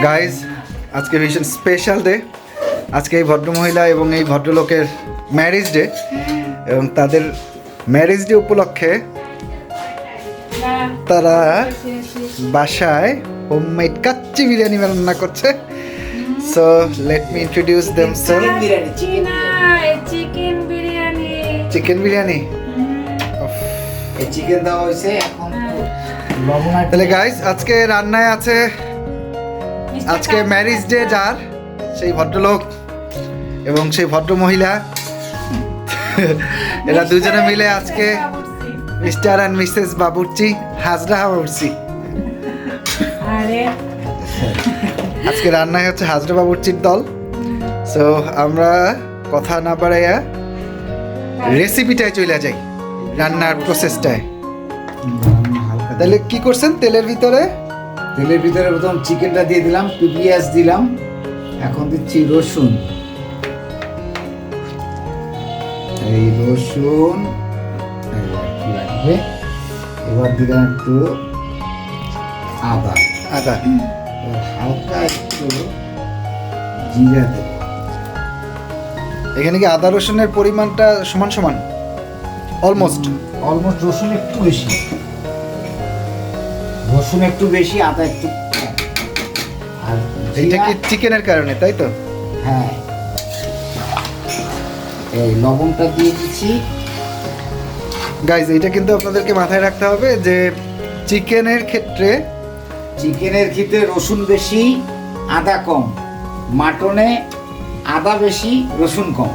Guys আজকে ভীষণ special day. আজকে এই ভদ্রমহিলা এবং এই ভদ্রলোকের ম্যারেজ ডে, এবং তাদের ম্যারেজ ডে উপলক্ষে তারা বাসায় হোমমেড কাচ্চি বিরিয়ানি রান্না করছে। So let me introduce themselves. Chicken biryani. Chicken biryani, এই চিকেন দেওয়া হয়েছে এখন লবণ আর তাহলে গাইজ আজকে রান্নায় আছে, আজকে ম্যারেজ ডে যার, সেই ভদ্রলোক এবং সেই ভদ্র মহিলা, এরা দুজনে মিলে আজকে মিস্টার অ্যান্ড মিসেস বাবুর্চি, হাজরা বাবুর্চি। আজকে রান্নায় হচ্ছে হাজরা বাবুর্চির দল। সো আমরা কথা না বাড়াইয়া রেসিপিটায় চলে যাই, রান্নার প্রসেসটায়। হালকা তাহলে কি করছেন? তেলের ভিতরে তেলের ভিতরে প্রথম চিকেনটা দিয়ে দিলাম, পেঁয়াজ দিলাম, এখন দিচ্ছি রসুন। এই রসুন এই একটু লাগবে। এবার দিলাম একটু আদা, আদা, এবার হালকা একটু জিরা দেব। এখানে কি আদা রসুনের পরিমাণটা সমান সমান? অলমোস্ট অলমোস্ট রসুন একটু বেশি, রসুন একটু বেশি, আদা একটু কম। আর এটা কি জিরা- চিকেনের কারণে, তাই তো? হ্যাঁ, এই লবণটা দিয়ে দিচ্ছি। গাইজ এটা কিন্তু আপনাদেরকে মাথায় রাখতে হবে যে চিকেনের ক্ষেত্রে চিকেনের ক্ষেত্রে রসুন বেশি, আদা কম। মাটনে আদা বেশি, রসুন কম।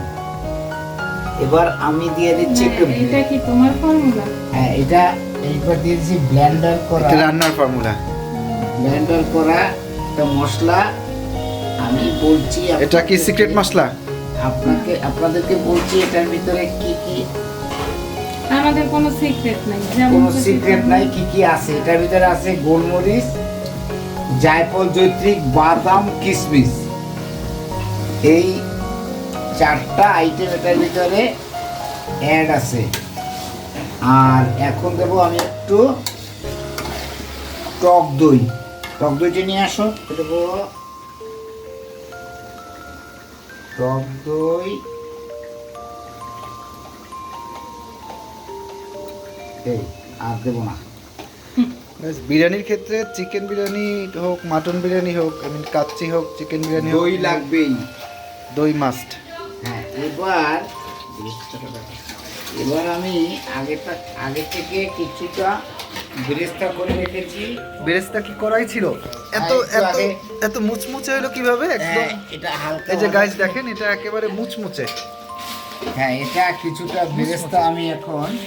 এবার আমি দিয়ে দিচ্ছি একটু, এটা কি তোমার ফর্মুলা? হ্যাঁ এটা এইবার দিয়ে দিচ্ছি ব্লেন্ডার করা, এটা রান্নার ফর্মুলা। ব্লেন্ডার করা একটা মশলা। আমি বলছি এটা কি আপনাদেরকে- সিক্রেট মশলা? আপনাদেরকে বলছি এটার ভিতরে কি কি, আমাদের কোনো সিক্রেট নাই, যেমন কোনো খুশি সিক্রেট তেমন। নাই। কি কি আছে এটার ভিতরে? আছে গোলমরিচ, জায়ফল, জৈত্রিক, বাদাম, কিশমিশ। এই চারটা আইটেম এটার ভিতরে অ্যাড আছে। আর এখন দেবো আমি একটু টক দই। টক দইটা নিয়ে আসো, দেবো টক দই। এই আর দেবো না। Guys, বিরিয়ানির ক্ষেত্রে চিকেন বিরিয়ানি হোক, মাটন বিরিয়ানি হোক, আই মিন কাচ্চি হোক, চিকেন বিরিয়ানি হোক, দই লাগবেই। দই মাস্ট। হ্যাঁ, এবার আমি আগে থেকে কিছুটা বেরেস্তা করে রেখেছি। বেরেস্তা কি করাই ছিল? এত একটু এত আগে- এত মুচমুচে হলো কিভাবে? একদম হ্যাঁ, এটা হালকা এই যে ভাবে- গাইস দেখেন, এটা একেবারে মুচমুচে। হ্যাঁ, এটা কিছুটা বেরেস্তা আমি এখন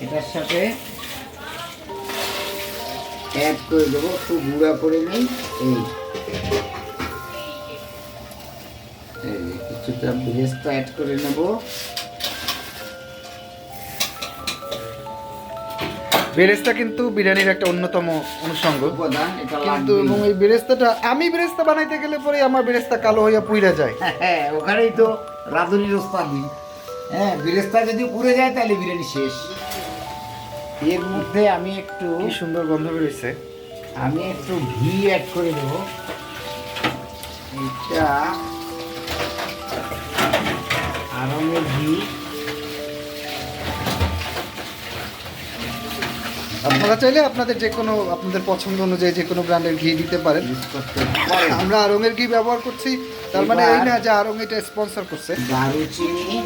এটার সাথে অ্যাড করে দেবো। একটু গুঁড়া করে নিই। এই যে কিছুটা বেরেস্তা অ্যাড করে নেব। বেরেস্তা কিন্তু বিরিয়ানির একটা অন্যতম অনুষঙ্গ, উপাদান এটা কিন্তু লাগবেই। এবং এই বেরেস্তাটা, আমি বেরেস্তা বানাইতে গেলে পরে আমার বেরেস্তা কালো হইয়া পুইরা যায়। হ্যাঁ, ওখানেই তো রাঁধুনির ওস্তাদি। হ্যাঁ, বেরেস্তা যদি পুড়ে যায় তাহলে বিরিয়ানি শেষ। এর মধ্যে আমি একটু কি সুন্দর গন্ধ বেরোইছে। ঘি অ্যাড করে দেব। এটা আরঙের ঘি। আপনারা চাইলে আপনাদের যে কোনো, আপনাদের পছন্দ অনুযায়ী যে কোনো ব্র্যান্ডের ঘি দিতে পারেন। ইউজ করতে পারেন। আমরা আরঙের ঘি ব্যবহার করছি, তার মানে এই এবার- না যে আরং এটা স্পন্সর করছে। দারুচিনি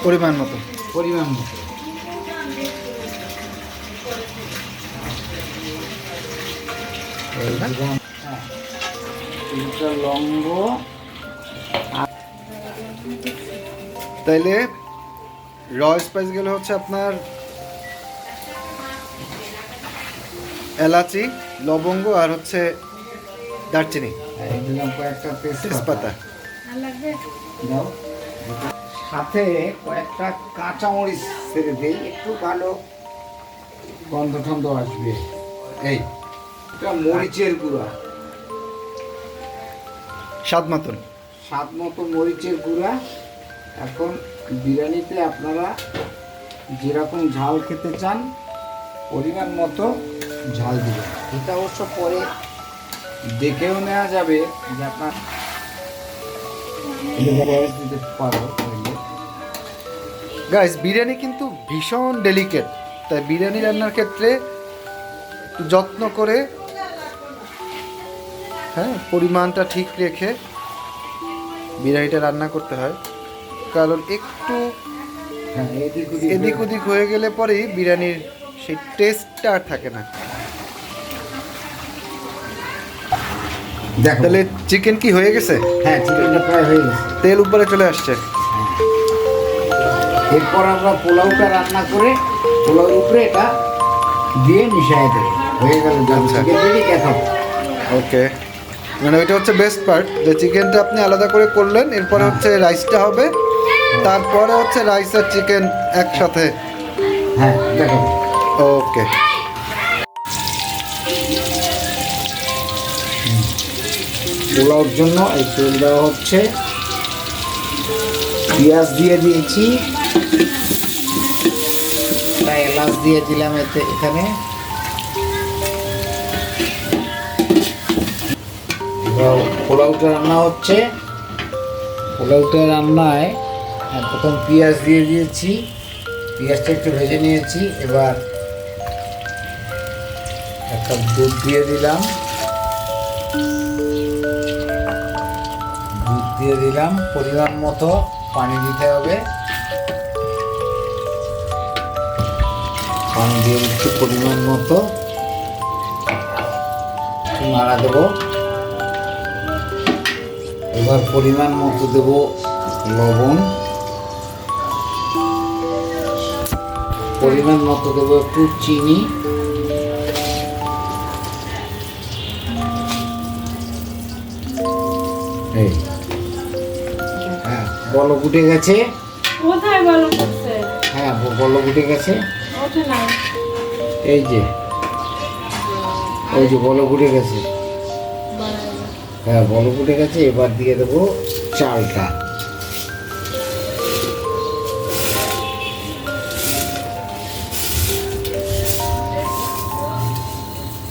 পরিমাণ মতো। পরিমাণ মতো। এই দিলাম। হ্যাঁ, কিছুটা লবঙ্গ। তাইলে র স্পাইস গেলে হচ্ছে আপনার এলাচি, লবঙ্গ আর হচ্ছে দারচিনি, এই দিলাম কয়েকটা তেজপাতা। তেজপাতা। আর লাগবে? দাও। সাথে কয়েকটা কাঁচামরিচ ছেড়ে দেই, একটু ভালো গন্ধ টন্ধ আসবে। এই এটা মরিচের গুঁড়া, স্বাদ মতন। স্বাদ মতো মরিচের গুঁড়া। এখন বিরিয়ানিতে আপনারা যেরকম ঝাল খেতে চান পরিমাণ মতো ঝাল দিবেন। এটা অবশ্য পরে দেখেও নেওয়া যাবে যে আপনার voice দিতে পারো চাইলে। গাইস বিরিয়ানি কিন্তু ভীষণ ডেলিকেট, তাই বিরিয়ানি রান্নার ক্ষেত্রে একটু যত্ন করে, হ্যাঁ, পরিমাণটা ঠিক রেখে বিরিয়ানিটা রান্না করতে হয়, কারণ একটু হ্যাঁ, এদিক ওদিক হয়ে গেলে পরেই বিরিয়ানির সেই টেস্টটা আর থাকে না। দেখো তাহলে চিকেন কি হয়ে গেছে? হ্যাঁ, চিকেনটা প্রায় হয়ে গেছে। তেল উপরে চলে আসছে। এরপর আমরা পোলাওটা রান্না করে পোলাওর উপরে এটা দিয়ে মিশিয়ে দেবো, হয়ে গেল আচ্ছা। Chicken ready. দেখো ওকে, মানে ওইটা হচ্ছে বেস্ট পার্ট, যে চিকেনটা আপনি আলাদা করে করলেন, এরপরে হচ্ছে রাইসটা হবে, তারপরে হচ্ছে রাইস আর চিকেন একসাথে। হ্যাঁ দেখো, ওকে, পোলাওর জন্য এই তেল দেওয়া হচ্ছে, পেঁয়াজ দিয়ে দিয়েছি, তাই এলাচ দিয়ে দিলাম এখানে। এবার পোলাওটা রান্না হচ্ছে, পোলাওটা রান্নায় প্রথম পেঁয়াজ দিয়ে দিয়েছি, পেঁয়াজটা একটু ভেজে নিয়েছি। এবার একটা দুধ দিয়ে দিলাম, দুধ দিয়ে দিলাম, পরিমাণ মতো পানি দিতে হবে, পানি দিয়ে দিচ্ছি পরিমাণ মতো, একটু নাড়া দেবো। এবার পরিমাণ মতো দেব লবণ, পরিমাণ মতো দেবো একটু চিনি, এই হ্যাঁ বলক উঠে গেছে, কোথায় বলো করছে? হ্যাঁ বলক উঠে গেছে, ওঠে না। এই যে বলক উঠে গেছে, হ্যাঁ বলক উঠে গেছে। এবার দিয়ে দেবো চালটা,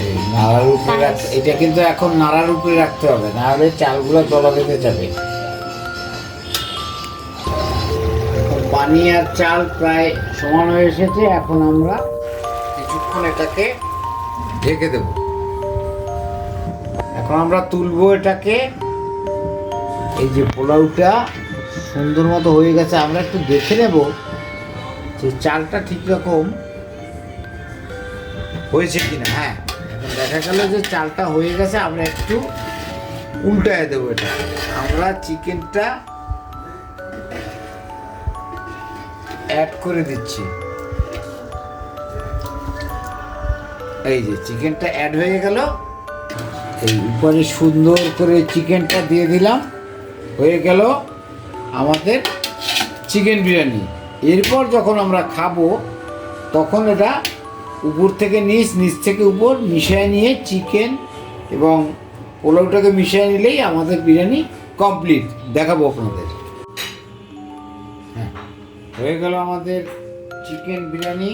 এই নাড়ার উপরে এটা কিন্তু এখন নাড়ার উপরে রাখতে হবে, না হলে চালগুলো দলা বেঁধে যাবে। পানি আর চাল প্রায় সমান হয়ে এসেছে, এখন আমরা কিছুক্ষণ এটাকে ঢেকে দেব। এখন আমরা তুলবো এটাকে, এই যে পোলাওটা সুন্দর মতো হয়ে গেছে, আমরা একটু দেখে নেব যে চালটা ঠিক রকম হয়েছে কিনা। হ্যাঁ, এখন দেখা গেল যে চালটা হয়ে গেছে, আমরা একটু উল্টায় দেবো এটা। আমরা চিকেনটা অ্যাড করে দিচ্ছি, এই যে চিকেনটা অ্যাড হয়ে গেল, এই উপরে সুন্দর করে চিকেনটা দিয়ে দিলাম, হয়ে গেল আমাদের চিকেন বিরিয়ানি। এরপর যখন আমরা খাবো তখন এটা উপর থেকে নিচ, নিচ থেকে উপর মিশিয়ে নিয়ে চিকেন এবং পোলাওটাকে মিশিয়ে নিলেই আমাদের বিরিয়ানি কমপ্লিট। দেখাবো আপনাদের। হ্যাঁ, হয়ে গেল আমাদের চিকেন বিরিয়ানি,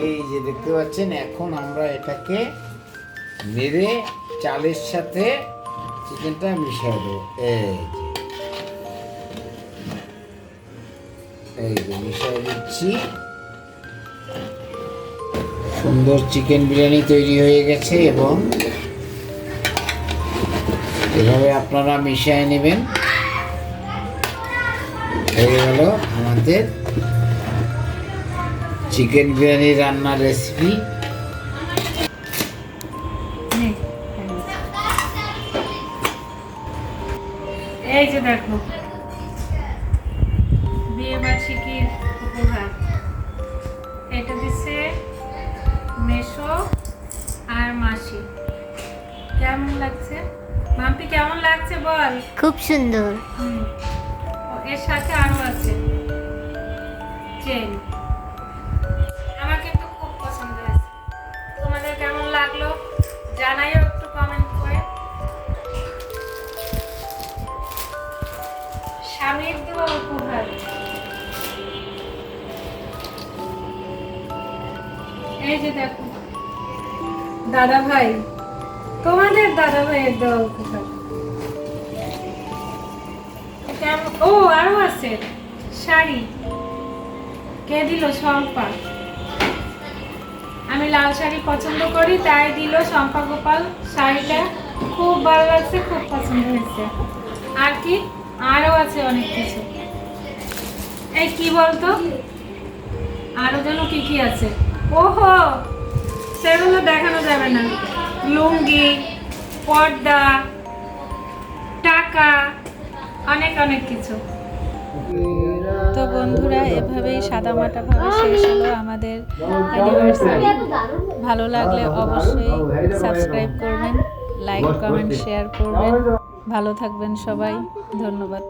এই যে দেখতে পাচ্ছেন। এখন আমরা এটাকে নেড়ে চালের সাথে চিকেনটা মিশিয়ে দেবো, এই যে মিশিয়ে দিচ্ছি। সুন্দর চিকেন বিরিয়ানি তৈরি হয়ে গেছে, এবং এভাবে আপনারা মিশিয়ে নেবেন। হয়ে গেল আমাদের চিকেন বিরিয়ানি রান্নার রেসিপি। এই যে দেখো, বিয়ে বার্ষিকীর উপহার, এটা দিচ্ছে মেশো আর মাসি। কেমন লাগছে মাম্পি, কেমন লাগছে বল? খুব সুন্দর। ও, এর সাথে আরো আছে চেন। আমার কিন্তু খুব পছন্দ হয়েছে। তোমাদের কেমন লাগলো জানাইও একটু কমেন্ট করে। স্বামীর দেওয়া উপহার। এই যে দেখো দাদা ভাই, তোমাদের দাদা ভাইয়ের দেওয়া উপহার। ও আরো আছে শাড়ি, কে দিল? শম্পা। আমি লাল শাড়ি পছন্দ করি তাই দিল শম্পা গোপাল শাড়িটা। খুব ভালো লাগছে, খুব পছন্দ হয়েছে। আর কি আরো আছে অনেক কিছু। এই কি বলতো আরো যেন কি কি আছে? ওহো, সেগুলো দেখানো যাবে না। লুঙ্গি, পর্দা, টাকা, অনেক অনেক কিছু। তো বন্ধুরা, এভাবেই সাদামাটাভাবে শেষ হলো আমাদের অ্যানিভার্সারি। ভালো লাগলে অবশ্যই সাবস্ক্রাইব করবেন, লাইক কমেন্ট শেয়ার করবেন। ভালো থাকবেন সবাই, ধন্যবাদ।